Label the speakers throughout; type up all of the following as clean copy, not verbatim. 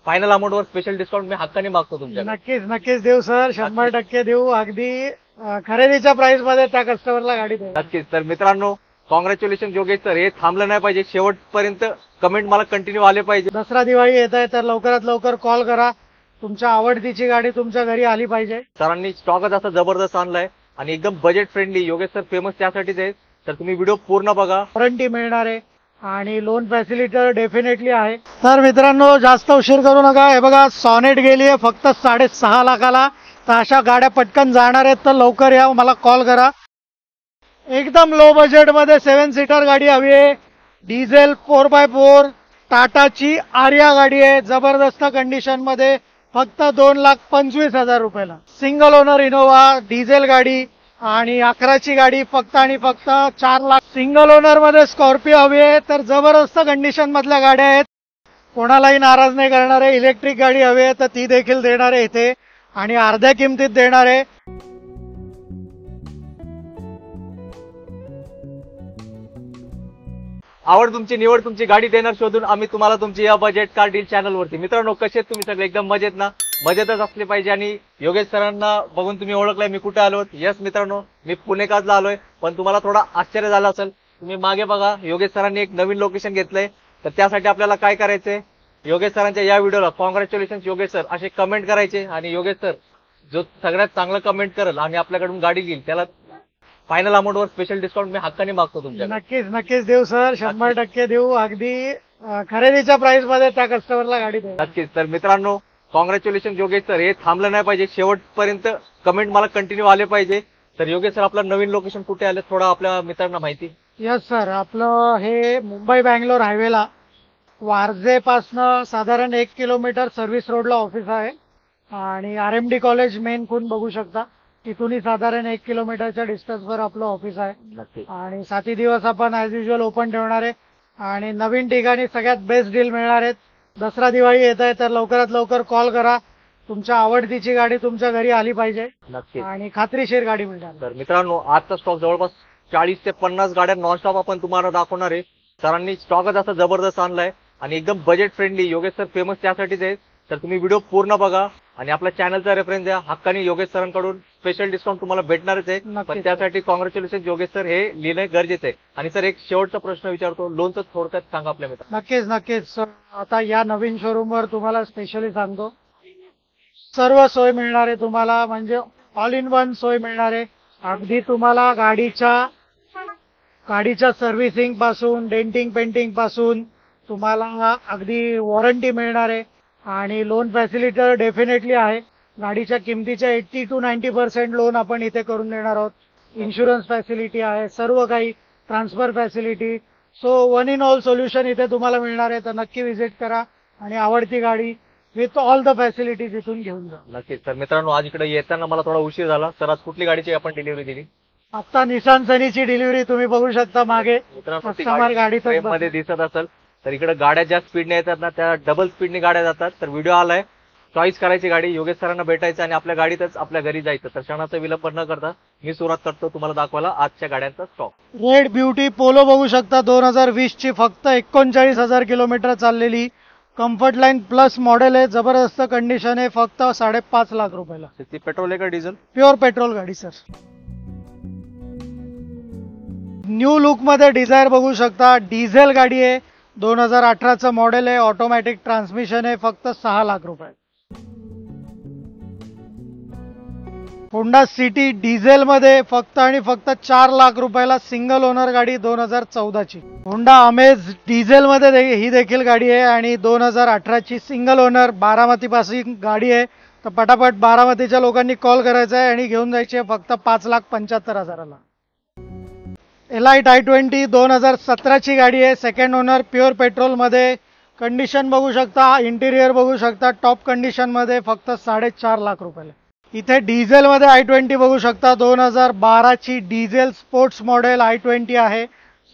Speaker 1: Final amount वर special discount मी हक्काने मागतो तुमच्या.
Speaker 2: नक्कीच नक्कीच देऊ सर, 100% देऊ. अगदी खरेदीच्या प्राइस मध्ये त्या कस्टमरला गाडी देऊ.
Speaker 1: नक्कीच. तर मित्रांनो, कॉंग्रॅच्युलेशन योगेश सर. हे थांबलं नाही पाहिजे, शेवटपर्यंत कमेंट मला कंटिन्यू आले पाहिजे.
Speaker 2: दसरा दिवाळी येत आहे तर लवकरात लवकर कॉल करा. तुमच्या आवडतीची गाडी तुमच्या घरी आली पाहिजे.
Speaker 1: सरांनी स्टॉकच असा जबरदस्त आणलाय आणि एकदम budget friendly. Yogesh sir famous त्यासाठीच आहे. तर तुम्ही व्हिडिओ पूर्ण बघा.
Speaker 2: वॉरंटी मिळणार आहे आणि लोन फॅसिलिटी डेफिनेटली आहे. तर मित्रांनो, जास्त उशीर करू नका. हे बघा, सॉनेट गेली आहे फक्त 6.5 लाखाला. तर अशा गाड्या पटकन जाणार आहेत तर लवकर या, मला कॉल करा. एकदम लो बजेट मध्ये 7 सीटर गाडी हवी आहे. डिझेल 4x4 टाटाची आर्या गाडी आहे. जबरदस्त कंडिशन मध्ये फक्त 2,25,000 रुपयाला. सिंगल ओनर इनोवा डिझेल गाडी आणि 11ची गाडी फक्त आणि फक्त 4 लाख. सिंगल ओनर मध्ये स्कॉर्पिओ हवी आहे तर जबरदस्त कंडिशन मधल्या गाड्या आहेत. कोणालाही नाराज नाही करणार आहे. इलेक्ट्रिक गाडी हवी आहे तर ती देखील देणार आहे इथे आणि अर्ध्या किमतीत देणार आहे.
Speaker 1: आवड तुमची, निवड तुमची, गाडी देणार शोधून आम्ही तुम्हाला तुमची या बजेट कार डील चॅनल वरती. मित्रांनो, कसे तुम्ही सगळे? एकदम मजेत ना? मजेतच असले पाहिजे. आणि योगेश सरांना बघून तुम्ही ओळखलाय मी कुठे आलो. यस मित्रांनो, मी पुणेकाजला आलोय. पण तुम्हाला थोडा आश्चर्य झालं असेल. तुम्ही मागे बघा, योगेश सरांनी एक नवीन लोकेशन घेतलंय. तर त्यासाठी आपल्याला काय करायचंय, योगेश सरांच्या या व्हिडिओला कॉंग्रॅच्युलेशन योगेश सर असे कमेंट करायचे. आणि योगेश सर जो सगळ्यात चांगलं कमेंट करेल आणि आपल्याकडून गाडी घेईल त्याला फायनल अमाउंट वर स्पेशल डिस्काउंट मी हक्काने मागतो तुमच्या.
Speaker 2: नक्कीच नक्कीच देऊ सर, 100% देऊ. अगदी खरेदीच्या प्राइस मध्ये त्या कस्टमरला गाडी देऊ.
Speaker 1: नक्कीच. तर मित्रांनो, कॉंग्रॅच्युलेशन योगेश सर. हे थांबलं नाही पाहिजे, शेवटपर्यंत कमेंट मला कंटिन्यू आले पाहिजे. तर योगेश सर, आपलं नवीन लोकेशन कुठे आलं थोडं आपल्या मित्रांना माहिती.
Speaker 2: यस सर, आपलं हे मुंबई बँगलोर हायवेला वारजेपासनं साधारण 1 किलोमीटर सर्व्हिस रोडला ऑफिस आहे. आणि RMD कॉलेज मेन खून बघू शकता. तिथूनही साधारण 1 किलोमीटरच्या डिस्टन्सवर आपलं ऑफिस आहे. आणि 7 दिवस आपण ऍज युजल ओपन ठेवणार आहे. आणि नवीन ठिकाणी सगळ्यात बेस्ट डील मिळणार आहेत. दसरा दिवाळी येत आहे तर लवकरात लवकर कॉल करा. तुमच्या आवडतीची गाडी तुमच्या घरी आली पाहिजे आणि खात्रीशीर गाडी मिळणार.
Speaker 1: तर मित्रांनो, आजचा स्टॉक जवळपास 40 ते 50 गाड्या नॉनस्टॉप आपण तुम्हाला दाखवणार आहे. सरांनी स्टॉकच असा जबरदस्त आणलाय आणि एकदम budget friendly. Yogesh sir famous त्यासाठीच आहे. तर तुम्ही व्हिडिओ पूर्ण बघा आणि आपल्या चॅनलचा रेफरन्स द्या. हक्काने योगेश सरांकडून स्पेशल डिस्काउंट तुम्हाला भेटणारच आहे. पण त्यासाठी कॉंग्रॅच्युलेशन योगेश सर हे लिहिणं गरजेचं आहे. आणि सर, एक शेवटचा प्रश्न विचारतो, लोनचं थोडक्यात सांगा आपल्या मित्रांना.
Speaker 2: नक्कीच नक्कीच. आता या नवीन शोरूम वर तुम्हाला स्पेशली सांगतो, सर्व सोय मिळणार आहे तुम्हाला. म्हणजे ऑल इन वन सोय मिळणार आहे. अगदी तुम्हाला गाडीच्या सर्व्हिसिंग पासून डेंटिंग पेंटिंग पासून तुम्हाला अगदी वॉरंटी मिळणार आहे. आणि लोन फॅसिलिटी डेफिनेटली आहे. गाडीच्या किमतीच्या 80 to 90% लोन आपण इथे करून देणार आहोत. इन्शुरन्स फॅसिलिटी आहे, सर्व काही transfer facility. So one in all solution इथे तुम्हाला मिळणार आहे. तर नक्की व्हिजिट करा आणि आवडती गाडी विथ ऑल द फॅसिलिटीज इथून घेऊन जा.
Speaker 1: नक्कीच. तर मित्रांनो, आज इकडे येताना मला थोडा उशीर झाला. सर, आज कुठली गाडीची आपण डिलिव्हरी दिली?
Speaker 2: आता निशान सनीची डिलिव्हरी तुम्ही बघू शकता मागे कस्टमर गाडीत
Speaker 1: मध्ये दिसत असेल. तर इकडे गाड्या ज्या स्पीडने येतात ना, त्या डबल स्पीडने गाड्या जातात. तर व्हिडिओ आलाय, चॉईस करायची गाडी, योगेश सरांना भेटायचं आणि आपल्या गाडीतच आपल्या घरी जायचं. तर क्षणाचा विलंब न करता मी सुरुवात करतो तुम्हाला दाखवायला आजच्या गाड्यांचा स्टॉक.
Speaker 2: रेड ब्युटी पोलो बघू शकता, 2020 ची फक्त 39,000 किलोमीटर चाललेली कम्फर्ट लाईन प्लस मॉडेल आहे. जबरदस्त कंडिशन आहे. फक्त 5.5 लाख रुपयाला.
Speaker 1: ती पेट्रोल आहे का डिझेल?
Speaker 2: प्युअर पेट्रोल गाडी सर. न्यू लुक मध्ये डिझायर बघू शकता, डिझेल गाडी आहे. 2018चं मॉडेल आहे. ऑटोमॅटिक ट्रान्समिशन आहे. फक्त 6 लाख रुपये. होंडा सिटी डिझेल मध्ये फक्त आणि फक्त 4 लाख रुपयाला सिंगल ओनर गाडी 2014ची. होंडा अमेज डिझेल मध्ये ही देखील गाडी आहे आणि 2018ची सिंगल ओनर. बारामती पासून गाडी आहे. तर पटापट बारामतीच्या लोकांनी कॉल करायचा आहे आणि घेऊन जायची आहे फक्त 5,75,000ला. एलाइट i20 2017ची गाडी आहे. सेकंड ओनर, प्युअर पेट्रोल मध्ये. कंडिशन बघू शकता, इंटिरियर बघू शकता, टॉप कंडिशन मध्ये. फक्त 4.5 लाख रुपयाला. इथे डिझेल मध्ये i20 बघू शकता, 2012ची डिझेल स्पोर्ट्स मॉडेल i20 आहे.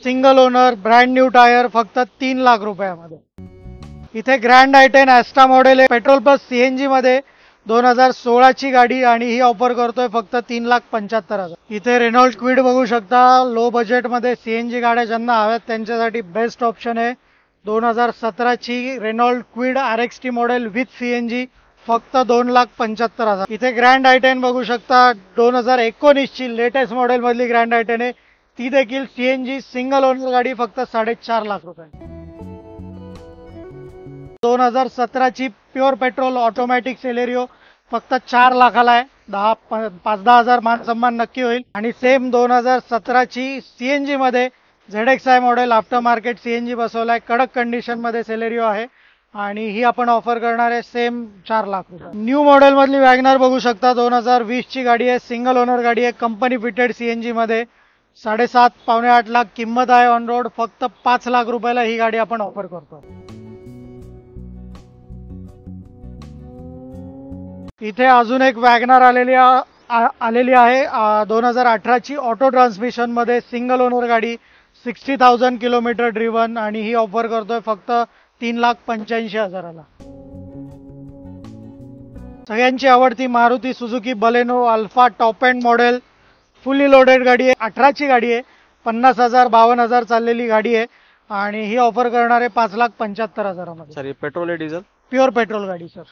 Speaker 2: Single owner, brand new tyre. फक्त 3 लाख रुपयामध्ये. इथे ग्रँड i10 ॲस्टा मॉडेल आहे, पेट्रोल प्लस CNG मध्ये. 2016ची गाडी आणि ही ऑफर करतोय फक्त 3,75,000. इथे रेनॉल्ड क्विड बघू शकता, लो बजेट मध्ये CNG गाड्या ज्यांना हव्यात त्यांच्यासाठी बेस्ट ऑप्शन आहे. 2017ची Renault Kwid RXT model with CNG फक्त 2,75,000. इथे ग्रँड i10 बघू शकता. 2019ची लेटेस्ट मॉडेल मधली ग्रँड i10 आहे, ती देखील CNG सिंगल ओनर गाडी फक्त 4.5 लाख रुपये. 2017ची प्युअर पेट्रोल ऑटोमॅटिक सेलेरिओ फक्त 4 लाखाला आहे. 5-10 हजार मान सन्मान नक्की होईल. आणि सेम 2017ची CNG मध्ये ZXi model after market CNG बसवलाय, कडक कंडिशन मध्ये सेलेरिओ आहे आणि ही आपण ऑफर करणार आहे सेम 4 लाख रुपये. न्यू मॉडेल मधली वॅगनर बघू शकता. 2020ची गाडी आहे, सिंगल ओनर गाडी आहे, कंपनी फिटेड CNG मध्ये 7.5-8 लाख किंमत आहे. ऑन रोड फक्त 5 लाख रुपयाला ही गाडी आपण ऑफर करतो. इथे अजून एक वॅगनर आलेली आहे. 2018ची ऑटो ट्रान्समिशन मध्ये सिंगल ओनर गाडी, 60,000 किलोमीटर ड्रिव्हन आणि ही ऑफर करतोय फक्त 3,85,000ला. सगळ्यांची आवडती Maruti Suzuki Baleno alpha top end model fully loaded गाडी आहे. 18ची गाडी आहे, 50,000-52,000 चाललेली गाडी आहे आणि ही ऑफर करणार आहे 5,75,000
Speaker 1: सर. पेट्रोल आहे डिझेल?
Speaker 2: प्युअर पेट्रोल गाडी सर.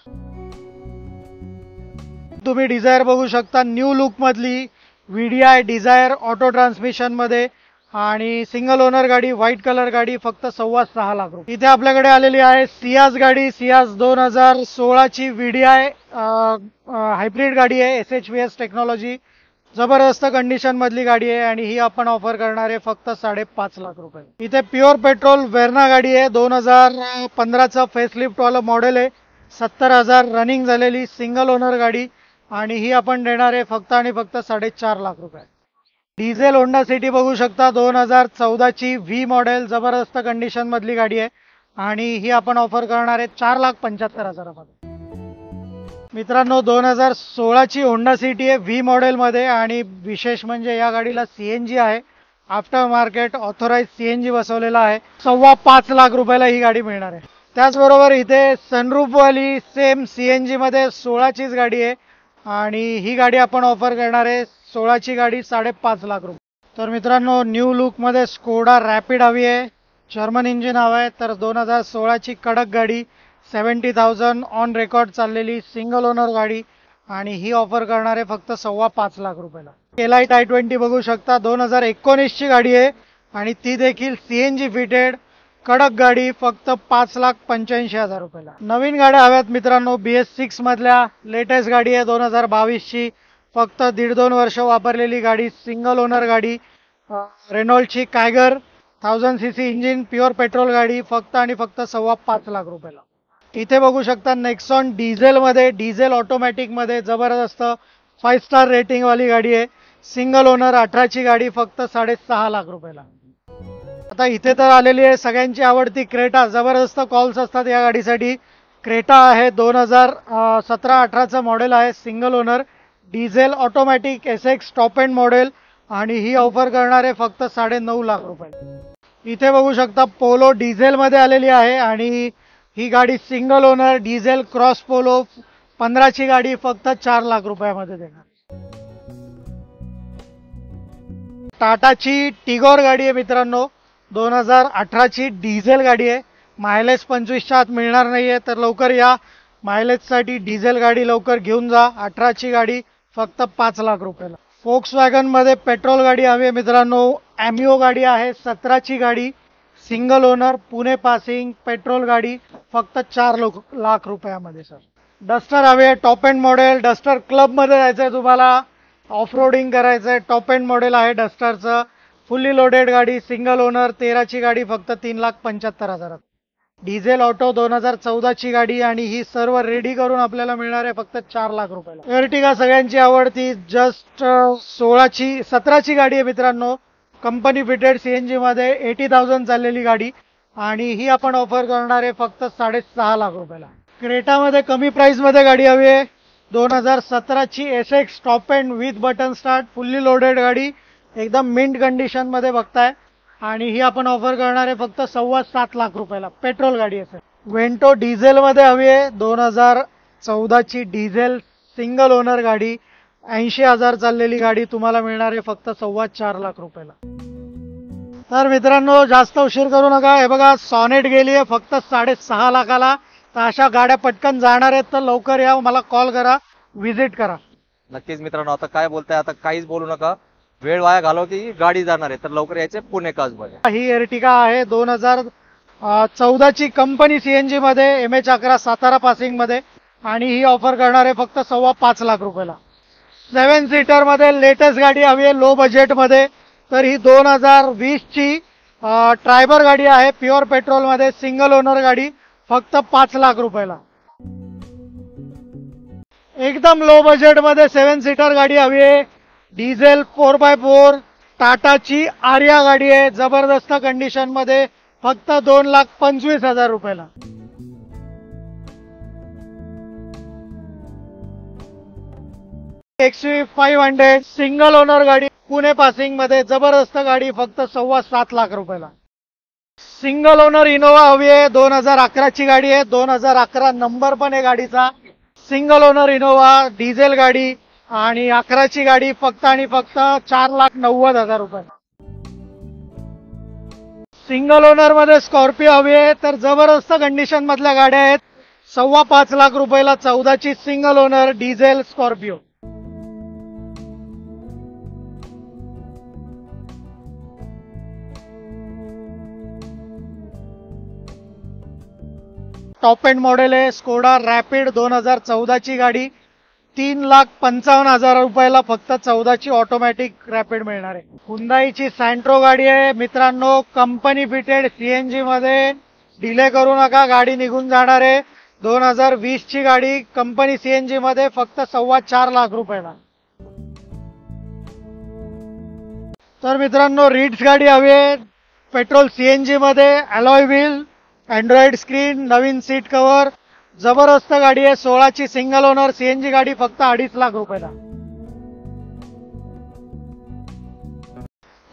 Speaker 2: तुम्ही डिझायर बघू शकता. न्यू लुक मधली VDI डिझायर ऑटो ट्रान्समिशन मध्ये आणि सिंगल ओनर गाडी, व्हाईट कलर गाडी फक्त 6.25 लाख रुपये. इथे आपल्याकडे आलेली आहे सियाज गाडी. सियाज 2016ची VDI हायब्रिड गाडी आहे, SHVS टेक्नॉलॉजी, जबरदस्त कंडिशन मधली गाडी आहे आणि ही आपण ऑफर करणार आहे फक्त 5.5 लाख रुपये. इथे प्युअर पेट्रोल वेर्ना गाडी आहे. 2015चं फेसलिफ्ट वाला मॉडेल आहे, 70,000 रनिंग झालेली सिंगल ओनर गाडी आणि ही आपण देणार आहे फक्त आणि फक्त 4.5 लाख रुपये. डिझेल होंडा सिटी बघू शकता. 2014ची V मॉडेल, जबरदस्त कंडिशन मधली गाडी आहे आणि ही आपण ऑफर करणार आहे 4,75,000 मध्ये. मित्रांनो, 2016ची होंडा सिटी आहे V मॉडेल मध्ये आणि विशेष म्हणजे या गाडीला CNG आहे, आफ्टर मार्केट ऑथोराइज CNG बसवलेला आहे. 5.25 लाख रुपयाला ही गाडी मिळणार आहे. त्याचबरोबर इथे सनरूफ वाली सेम CNG मध्ये 16चीच गाडी आहे आणि ही गाडी आपण ऑफर करणार आहे 16ची गाडी 5.5 लाख रुपये. तर मित्रांनो, न्यू लुक मध्ये स्कोडा रॅपिड हवी आहे, जर्मन इंजिन हवा आहे. तर 2016ची कडक गाडी, 70,000 ऑन रेकॉर्ड चाललेली सिंगल ओनर गाडी आणि ही ऑफर करणार आहे फक्त 5.25 लाख रुपयाला. Elite i20 बघू शकता. 2019ची गाडी आहे आणि ती देखील CNG फिटेड कडक गाडी फक्त 5,85,000 रुपयाला. नवीन गाड्या हव्यात मित्रांनो, BS6 मधल्या लेटेस्ट गाडी आहे 2022ची, फक्त 1.5-2 वर्ष वापरलेली गाडी, सिंगल ओनर गाडी, रेनॉल्डची कायगर 1000cc इंजिन, प्युअर पेट्रोल गाडी फक्त आणि फक्त 5.25 लाख रुपयाला. इथे बघू शकता नेक्सॉन डिझेल मध्ये, डिझेल ऑटोमॅटिक मध्ये जबरदस्त 5 स्टार रेटिंग वाली गाडी आहे, सिंगल ओनर, 18ची गाडी फक्त 6.5 लाख रुपयाला. आता इथे तर आलेली आहे सगळ्यांची आवडती क्रेटा. जबरदस्त कॉल्स असतात या गाडीसाठी. क्रेटा आहे, 2017-18चं मॉडेल आहे, single owner, diesel automatic SX top end model आणि ही ऑफर करणार आहे फक्त 9.5 लाख रुपये. इथे बघू शकता पोलो डिझेल मध्ये आलेली आहे आणि ही गाडी single owner diesel Cross Polo 15ची गाडी फक्त 4 लाख रुपयामध्ये देणार. टाटाची टिगोर गाडी आहे मित्रांनो, 2018ची डिझेल गाडी आहे. मायलेज 25च्या आत मिळणार नाहीये, तर लवकर या. मायलेजसाठी डिझेल गाडी लवकर घेऊन जा. 18ची गाडी फक्त 5 लाख रुपयाला. फोक्सवॅगन मध्ये पेट्रोल गाडी हवी आहे मित्रांनो. ॲमिओ गाडी आहे, 17ची गाडी, single owner, Pune passing, petrol गाडी फक्त 4 लाख रुपयामध्ये सर. डस्टर हवी आहे, top end model. Duster club मध्ये जायचंय तुम्हाला, ऑफ रोडिंग करायचंय, टॉप एंड मॉडेल आहे डस्टरचं, फुल्ली लोडेड गाडी, सिंगल ओनर, 13ची गाडी फक्त 3,75,000. डिझेल ऑटो 2014ची गाडी आणि ही सर्व रेडी करून आपल्याला मिळणार आहे फक्त 4 लाख रुपयाला. एर्टिगा सगळ्यांची आवडती, जस्ट 17ची गाडी आहे मित्रांनो, कंपनी फिटेड CNG मध्ये, 80,000 चाललेली गाडी आणि ही आपण ऑफर करणार आहे फक्त 6.5 लाख रुपयाला. क्रेटामध्ये कमी प्राइस मध्ये गाडी हवी आहे. 2017ची SX top end with button start, fully loaded गाडी, एकदम मिंट कंडिशन मध्ये बघताय आणि ही आपण ऑफर करणार आहे फक्त 7.25 लाख रुपयाला. पेट्रोल गाडी आहे. वेंटो डिझेल मध्ये हवी आहे. 2014ची डिझेल सिंगल ओनर गाडी, 80,000 चाललेली गाडी तुम्हाला मिळणार आहे फक्त 4.25 लाख रुपयाला. तर मित्रांनो जास्त उशीर करू नका. हे बघा सॉनेट गेली आहे फक्त 6.5 लाखाला. तर अशा गाड्या पटकन जाणार आहेत तर लवकर या, मला कॉल करा, व्हिजिट करा.
Speaker 1: नक्कीच मित्रांनो, आता काय बोलताय, आता काहीच बोलू नका, वेळ वाया घालव की गाडी जाणार आहे, तर लवकर यायचे पुणे काजमध्ये.
Speaker 2: ही एर्टिगा आहे 2014ची कंपनी सीएनजी मध्ये MH11 सातारा पासिंग मध्ये आणि ही ऑफर करणार आहे फक्त 5.25 लाख रुपयाला. 7 सीटर मध्ये लेटेस्ट गाडी हवी आहे लो बजेट मध्ये. तर ही 2020ची ट्रायबर गाडी आहे प्युअर पेट्रोल मध्ये, सिंगल ओनर गाडी, फक्त 5 लाख रुपयाला. एकदम लो बजेट मध्ये 7 सीटर गाडी हवी आहे, डिझेल 4x4 टाटाची आर्या गाडी आहे, जबरदस्त कंडिशन मध्ये, फक्त 2,25,000 रुपयाला. XUV 500 सिंगल ओनर गाडी पुणे पासिंग मध्ये, जबरदस्त गाडी, फक्त 7.25 लाख रुपयाला. सिंगल ओनर इनोवा हवी आहे, 2011ची गाडी आहे, 2011 नंबर पण आहे गाडीचा. सिंगल ओनर इनोवा डिझेल गाडी आणि 11ची गाडी, फक्त आणि फक्त 4,90,000 रुपये. सिंगल ओनर मध्ये स्कॉर्पिओ हवी आहे, तर जबरदस्त कंडिशन मधल्या गाड्या आहेत, 5.25 लाख रुपयाला 14ची single owner diesel Scorpio. Top end model आहे, स्कोडा रॅपिड 2014ची गाडी, 3,55,000 रुपयाला फक्त 14ची ऑटोमॅटिक रॅपिड मिळणार आहे. हुंदाईची सँट्रो गाडी आहे मित्रांनो, कंपनी फिटेड सीएनजी मध्ये, डिले करू नका, गाडी निघून जाणार आहे. 2020ची गाडी कंपनी सीएनजी मध्ये, फक्त 4.25 लाख रुपयाला. तर मित्रांनो रिट्स गाडी हवी आहे पेट्रोल सीएनजी मध्ये, अलॉय व्हील, अँड्रॉइड स्क्रीन, नवीन सीट कव्हर, जबरदस्त गाडी आहे, 16ची सिंगल ओनर सीएनजी गाडी, फक्त 2.5 लाख रुपयाला.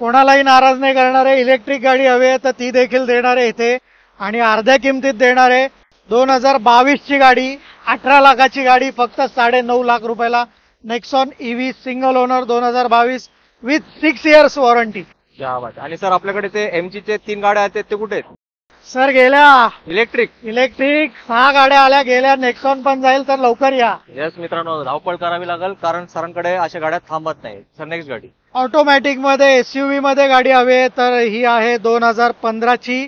Speaker 2: कोणालाही नाराज नाही करणार आहे, इलेक्ट्रिक गाडी हवी आहे तर ती देखील देणार आहे इथे आणि अर्ध्या किमतीत देणार आहे. 2022ची गाडी, 18 लाखाची गाडी, फक्त 9.5 लाख रुपयाला. Nexon EV single owner 2022 with 6 years warranty.
Speaker 1: आणि सर आपल्याकडे ते MG चे 3 गाड्या आहेत ते कुठे आहेत
Speaker 2: सर? गेल्या
Speaker 1: इलेक्ट्रिक
Speaker 2: 6 गाड्या आल्या, गेल्या नेक्सॉन पण जाईल, तर लवकर या.
Speaker 1: येस मित्रांनो, धावपळ करावी लागेल कारण सरांकडे अशा गाड्या थांबत नाही. सर नेक्स्ट गाडी
Speaker 2: ऑटोमॅटिक मध्ये SUV मध्ये गाडी हवी आहे, तर ही आहे 2015ची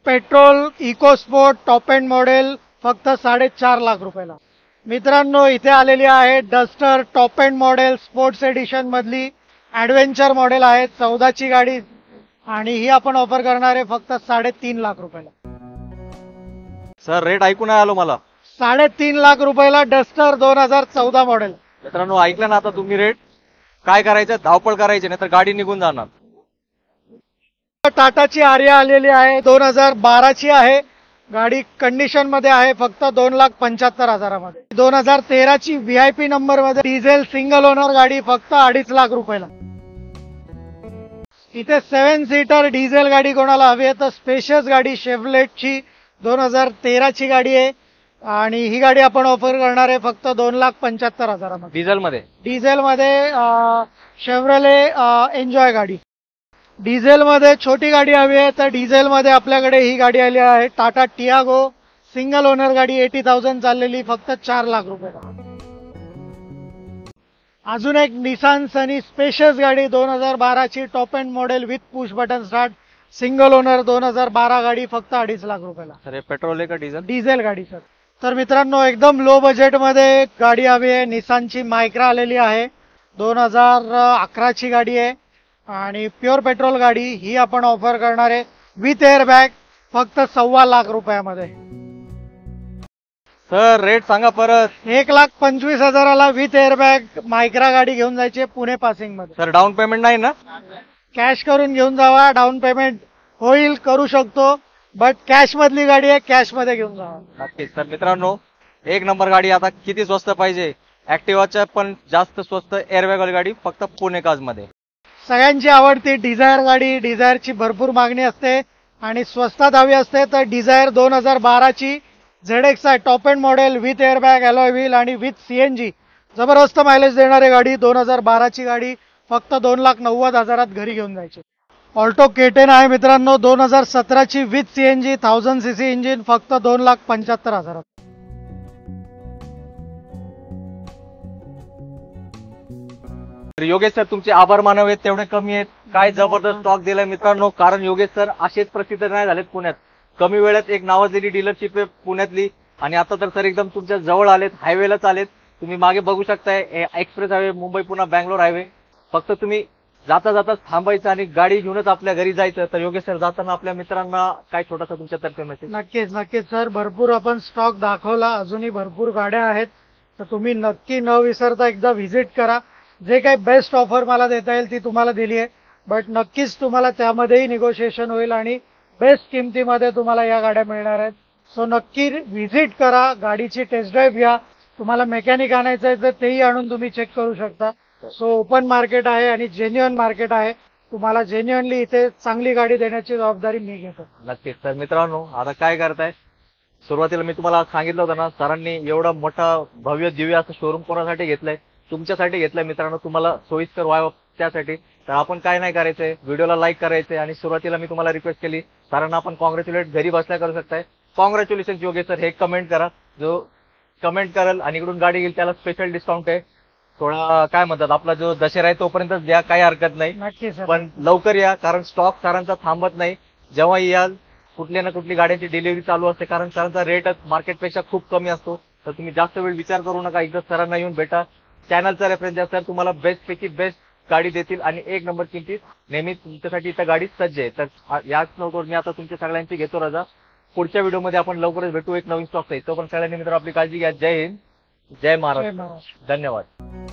Speaker 2: petrol EcoSport top end model, फक्त 4.5 लाख रुपयाला. मित्रांनो इथे आलेली आहे Duster top end model sports edition मधली, ऍडव्हेंचर मॉडेल आहे, 14ची गाडी आणि ही आपण ऑफर करणार आहे फक्त 3.5 लाख रुपयाला.
Speaker 1: सर रेट ऐकून आलो मला,
Speaker 2: 3.5 लाख रुपयाला डस्टर 2014 मॉडेल.
Speaker 1: मित्रांनो ऐकलं ना आता तुम्ही रेट, काय करायचं, धावपळ करायची नाही तर गाडी निघून जाणार.
Speaker 2: टाटाची आर्या आलेली आहे, 2012ची आहे, गाडी कंडिशन मध्ये आहे, फक्त 2,75,000 मध्ये. 2013ची VIP नंबर मध्ये डिझेल सिंगल ओनर गाडी, फक्त 2.5 लाख रुपयाला. इथे 7 सीटर डिझेल गाडी कोणाला हवी आहे तर स्पेशियस गाडी शेव्हलेटची 2013ची गाडी आहे आणि ही गाडी आपण ऑफर करणार आहे फक्त 2,75,000 मध्ये. डिझेल मध्ये शेव्हरले एन्जॉय गाडी. डिझेल मध्ये छोटी गाडी हवी आहे तर डिझेल मध्ये आपल्याकडे ही गाडी आली आहे टाटा टियागो सिंगल ओनर गाडी, 80,000 चाललेली, फक्त 4 लाख रुपयाला. अजून एक निसान सनी स्पेशियस गाडी 2012ची top end model with push button start, single owner 2012 गाडी, फक्त 2.5 लाख रुपयाला.
Speaker 1: सर पेट्रोल आहे का डिझेल?
Speaker 2: डिझेल गाडी सर. तर मित्रांनो एकदम लो बजेट मध्ये गाडी हवी आहे, निसानची मायक्रा आलेली आहे, 2011ची गाडी आहे आणि प्युअर पेट्रोल गाडी, ही आपण ऑफर करणार आहे विथ एअरबॅग, फक्त 2.25 लाख रुपयामध्ये.
Speaker 1: सर रेट सांगा परत.
Speaker 2: 1,25,000ला विथ एअरबॅग मायक्रा गाडी घेऊन जायची पुणे पासिंग मध्ये.
Speaker 1: सर डाऊन पेमेंट नाही ना?
Speaker 2: कॅश करून घेऊन जावा, डाऊन पेमेंट होईल, करू शकतो, बट कॅश मधली गाडी आहे, कॅश मध्ये घेऊन जावा.
Speaker 1: नक्कीच. तर मित्रांनो एक नंबर गाडी, आता किती स्वस्त पाहिजे, ऍक्टिवाच्या पण जास्त स्वस्त एअरबॅग वाली गाडी फक्त पुणे काज मध्ये.
Speaker 2: सगळ्यांची आवडती डिझायर गाडी, डिझायरची भरपूर मागणी असते आणि स्वस्तात हवी असते तर डिझायर 2012ची ZXi top end model with airbag, alloy wheel आणि विथ CNG, जबरदस्त मायलेज देणारी गाडी, 2012ची गाडी, फक्त 2,90,000 घरी घेऊन जायची. ऑल्टो K10 आहे मित्रांनो, 2017ची विथ CNG 1000cc इंजिन, फक्त 2,75,000.
Speaker 1: तर योगेश सर तुमचे आभार मानावे, तेवढे कमी आहेत. काय जबरदस्त स्टॉक दिलाय मित्रांनो, कारण योगेश सर असेच प्रसिद्ध नाही झालेत पुण्यात. कमी वेळात एक नावाजलेली डीलरशिप आहे पुण्यातली, आणि आता तर सर एकदम तुमच्या जवळ आलेत, हायवेलाच आलेत. तुम्ही मागे बघू शकताय express highway, Mumbai Pune Bangalore highway. फक्त तुम्ही जाता जाता थांबायचं आणि गाडी घेऊनच आपल्या घरी जायचं. तर योगेश सर जाताना आपल्या मित्रांना काय छोटासा तुमच्यातर्फे मेसेज?
Speaker 2: नक्कीच नक्कीच सर, भरपूर आपण स्टॉक दाखवला, अजूनही भरपूर गाड्या आहेत. तर तुम्ही नक्की न विसरता एकदा व्हिजिट करा. जे काही बेस्ट ऑफर मला देता येईल ती तुम्हाला दिली आहे, बट नक्कीच तुम्हाला त्यामध्येही निगोशिएशन होईल आणि बेस्ट किमतीमध्ये तुम्हाला या गाड्या मिळणार आहेत. सो नक्की व्हिजिट करा, गाडीची टेस्ट ड्राईव्ह घ्या. तुम्हाला मेकॅनिक आणायचं आहे तर तेही आणून तुम्ही चेक करू शकता. सो ओपन मार्केट आहे आणि जेन्युअन मार्केट आहे. तुम्हाला जेन्युअनली इथे चांगली गाडी देण्याची जबाबदारी मी घेतो.
Speaker 1: नक्कीच. तर मित्रांनो, आता काय करताय, सुरुवातीला मी तुम्हाला सांगितलं होतं ना, सरांनी एवढा मोठा भव्य दिव्य असं शोरूम कोणासाठी घेतलंय? तुमच्यासाठी घेतलंय मित्रांनो, तुम्हाला सोयीस्कर व्हावं त्यासाठी. तर आपण काय नाही करायचंय, व्हिडिओला लाईक करायचंय. आणि सुरुवातीला मी तुम्हाला रिक्वेस्ट केली, सरांना आपण कॉंग्रॅच्युलेट घरी बसल्या करू शकताय. कॉंग्रॅच्युलेशन योगेश सर, हे कमेंट करा. जो कमेंट करेल आणि इकडून गाडी घेईल त्याला स्पेशल डिस्काउंट आहे. थोडा काय म्हणतात, आपला जो दशेरा आहे तोपर्यंतच द्या, काही हरकत नाही.
Speaker 2: नक्की सर,
Speaker 1: पण लवकर या, कारण स्टॉक सरांचा थांबत नाही. जेव्हा याल कुठल्या ना कुठली गाड्यांची डिलिव्हरी चालू असते, कारण सरांचा रेटच मार्केटपेक्षा खूप कमी असतो. तर तुम्ही जास्त वेळ विचार करू नका, एकदा सरांना येऊन भेटा. चॅनलचा रेफरन्स द्या, सर तुम्हाला बेस्ट पैकी बेस्ट गाडी देतील आणि एक नंबर किमतीत नेहमी तुमच्यासाठी इथं गाडी सज्ज आहे. तर याच नोटवर मी आता तुमच्या सगळ्यांची घेतो रजा. पुढच्या व्हिडिओमध्ये आपण लवकरच भेटू एक नवीन स्टॉक आहे. तो पण सगळ्यांनी मित्र आपली काळजी घ्या. जय हिंद, जय महाराष्ट्र,
Speaker 2: महाराष्ट्र.
Speaker 1: धन्यवाद.